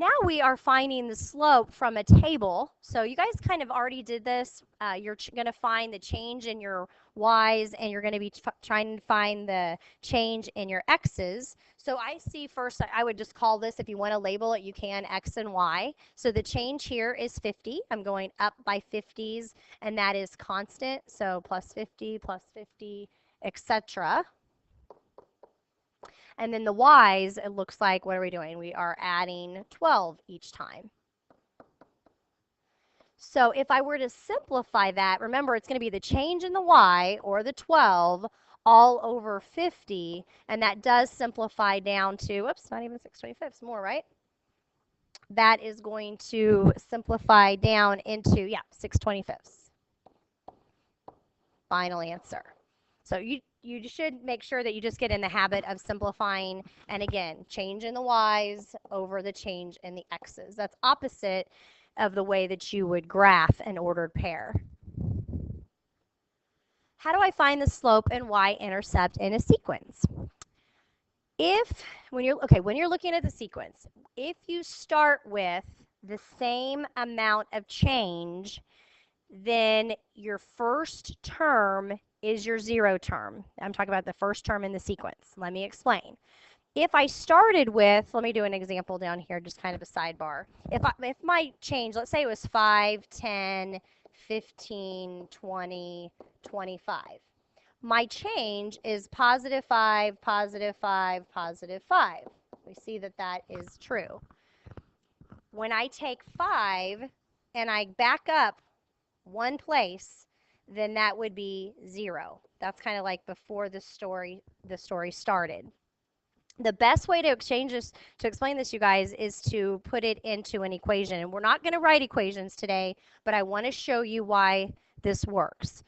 Now we are finding the slope from a table. So you guys kind of already did this. You're going to find the change in your y's, and you're going to be trying to find the change in your x's. So I see first, I would just call this, if you want to label it, you can, x and y. So the change here is 50. I'm going up by 50s, and that is constant. So plus 50, etc. And then the y's, it looks like, what are we doing? We are adding 12 each time. So if I were to simplify that, remember it's going to be the change in the y, or the 12, all over 50, and that does simplify down to, oops, not even 6/25, more, right? That is going to simplify down into, yeah, 6/25. Final answer. So you should make sure that you just get in the habit of simplifying, and again, change in the y's over the change in the x's. That's opposite of the way that you would graph an ordered pair. How do I find the slope and y-intercept in a sequence? When you're looking at the sequence, if you start with the same amount of change, then your first term is your zero term. I'm talking about the first term in the sequence. Let me explain. If I started with, let me do an example down here, just kind of a sidebar. If my change, let's say it was 5, 10, 15, 20, 25. My change is positive 5, positive 5, positive 5. We see that that is true. When I take 5 and I back up one place, then that would be 0. That's kind of like before the story started. The best way to explain this, you guys, is to put it into an equation. And we're not going to write equations today, but I want to show you why this works.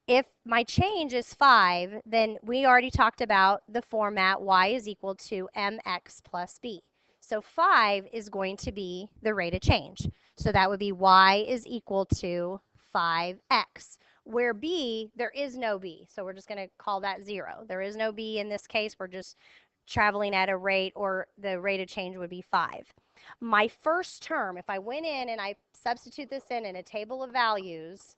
If my change is 5, then we already talked about the format y is equal to mx plus b. So 5 is going to be the rate of change. So that would be y is equal to 5x. Where b, there is no b. So we're just going to call that 0. There is no b in this case. We're just traveling at a rate, or the rate of change would be 5. My first term, if I went in and I substitute this in a table of values,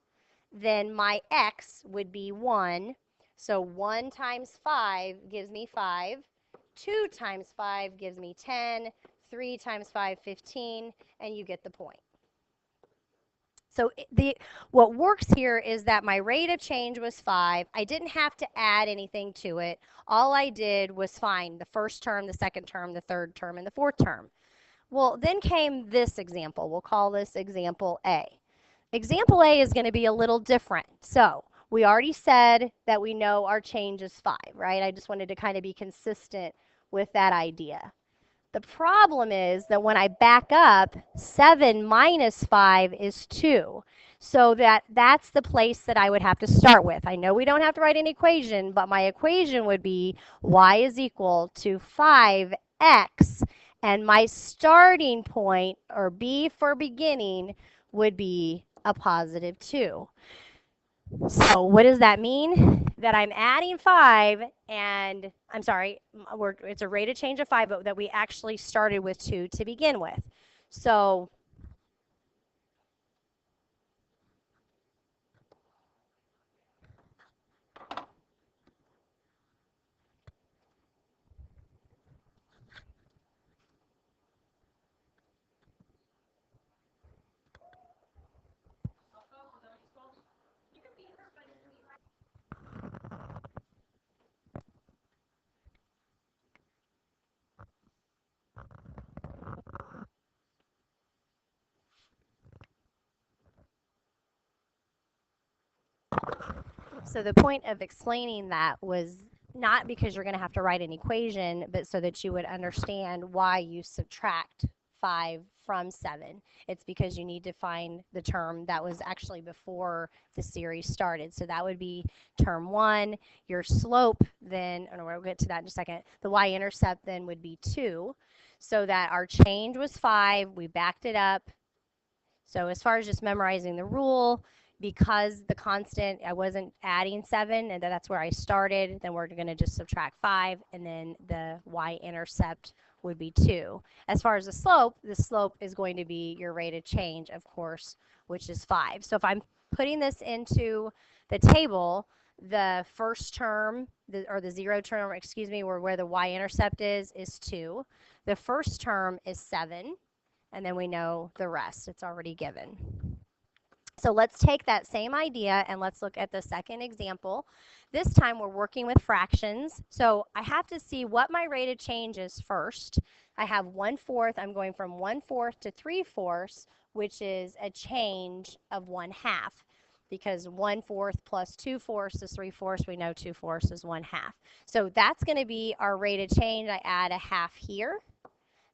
then my x would be 1. So 1 times 5 gives me 5. 2 times 5 gives me 10. 3 times 5, 15. And you get the point. So what works here is that my rate of change was 5. I didn't have to add anything to it. All I did was find the first term, the second term, the third term, and the fourth term. Well, then came this example. We'll call this example A. Example A is going to be a little different. So we already said that we know our change is 5, right? I just wanted to kind of be consistent with that idea. The problem is that when I back up, 7 minus 5 is 2. So that's the place that I would have to start with. I know we don't have to write an equation, but my equation would be y is equal to 5x, and my starting point, or b for beginning, would be a positive 2. So what does that mean? That I'm adding 5, and I'm sorry, it's a rate of change of 5, but that we actually started with 2 to begin with. So the point of explaining that was not because you're going to have to write an equation, but so that you would understand why you subtract 5 from 7. It's because you need to find the term that was actually before the series started. So that would be term 1. Your slope then, and we'll get to that in a second, the y-intercept then would be 2. So that our change was 5. We backed it up. So as far as just memorizing the rule, because the constant, I wasn't adding 7, and that's where I started, then we're going to just subtract 5, and then the y-intercept would be 2. As far as the slope is going to be your rate of change, of course, which is 5. So if I'm putting this into the table, the first term, or the 0 term, excuse me, where the y-intercept is 2. The first term is 7, and then we know the rest. It's already given. So let's take that same idea and let's look at the second example. This time we're working with fractions. So I have to see what my rate of change is first. I have 1/4. I'm going from 1/4 to 3/4, which is a change of 1/2. Because 1/4 plus 2/4 is 3/4. We know 2/4 is 1/2. So that's going to be our rate of change. I add a half here.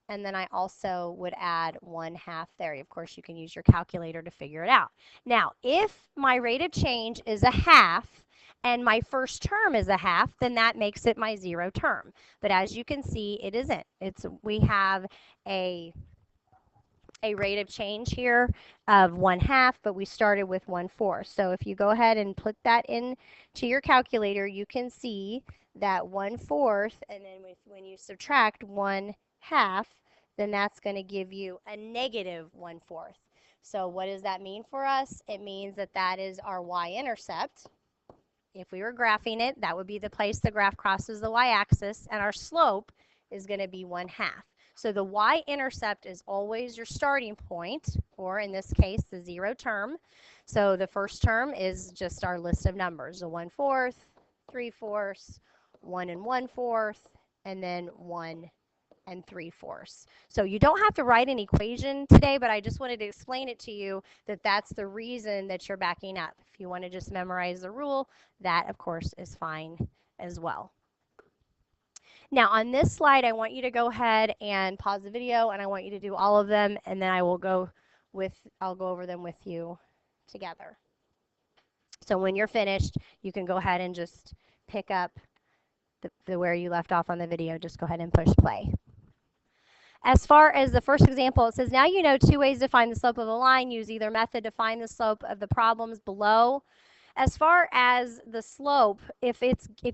And then I also would add 1/2 there. Of course, you can use your calculator to figure it out. Now, if my rate of change is a half and my first term is a half, then that makes it my 0 term. But as you can see, it isn't. We have a rate of change here of 1/2, but we started with 1/4. So if you go ahead and put that into your calculator, you can see that 1/4, and then when you subtract 1/2, then that's going to give you a negative 1/4. So what does that mean for us? It means that that is our y-intercept. If we were graphing it, that would be the place the graph crosses the y-axis, and our slope is going to be 1/2. So the y-intercept is always your starting point, or in this case, the 0 term. So the first term is just our list of numbers, the 1/4, 3/4, 1 1/4, and then 1 3/4. So you don't have to write an equation today, but I just wanted to explain it to you that that's the reason that you're backing up. If you want to just memorize the rule, that of course is fine as well. Now on this slide, I want you to go ahead and pause the video, and I want you to do all of them, and then I'll go over them with you together. So when you're finished, you can go ahead and just pick up where you left off on the video. Just go ahead and push play. As far as the first example, it says, now you know 2 ways to find the slope of a line. Use either method to find the slope of the problems below. As far as the slope, if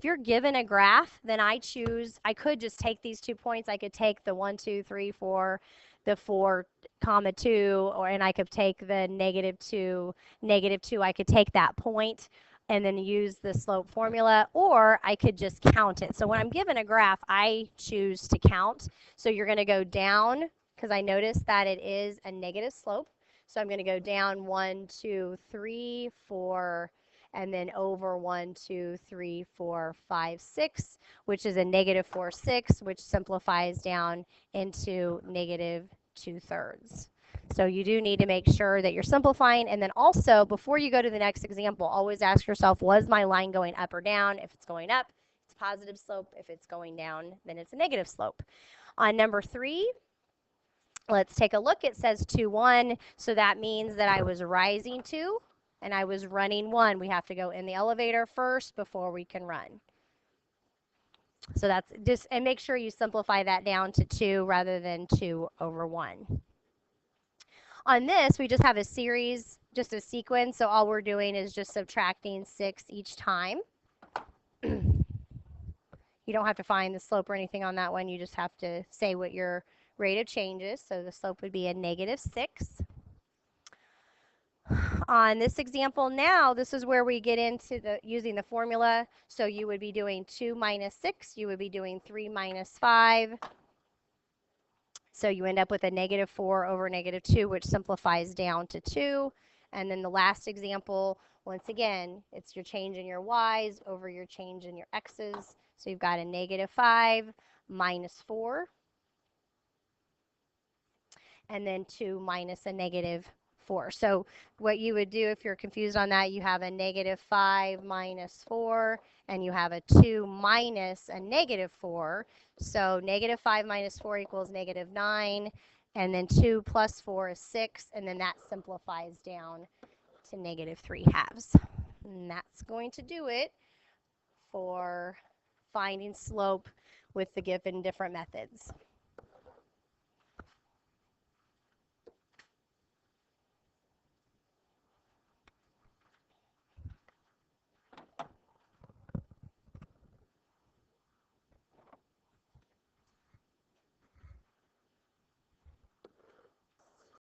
you're given a graph, then I could just take these 2 points. I could take the 1, 2, 3, 4, the 4, 2, and I could take the -2, -2. I could take that point and then use the slope formula, or I could just count it. So when I'm given a graph, I choose to count. So you're going to go down, because I noticed that it is a negative slope. So I'm going to go down 1, 2, 3, 4, and then over 1, 2, 3, 4, 5, 6, which is a -4, 6, which simplifies down into -2/3. So you do need to make sure that you're simplifying. And then also, before you go to the next example, always ask yourself, was my line going up or down? If it's going up, it's a positive slope. If it's going down, then it's a negative slope. On number 3, let's take a look. It says 2, 1. So that means that I was rising 2 and I was running 1. We have to go in the elevator first before we can run. So that's just, and make sure you simplify that down to 2 rather than 2 over 1. On this, we just have a series, just a sequence, so all we're doing is just subtracting 6 each time. You don't have to find the slope or anything on that one. You just have to say what your rate of change is. So the slope would be a -6. On this example now, this is where we get into using the formula. So you would be doing 2 minus 6. You would be doing 3 minus 5. So you end up with a -4 over -2, which simplifies down to 2. And then the last example, once again, it's your change in your y's over your change in your x's. So you've got a -5 minus 4. And then 2 minus a -4. So what you would do if you're confused on that, you have a -5 minus 4, and you have a 2 minus a -4. So -5 minus 4 equals -9, and then 2 plus 4 is 6, and then that simplifies down to -3/2. And that's going to do it for finding slope with the given different methods.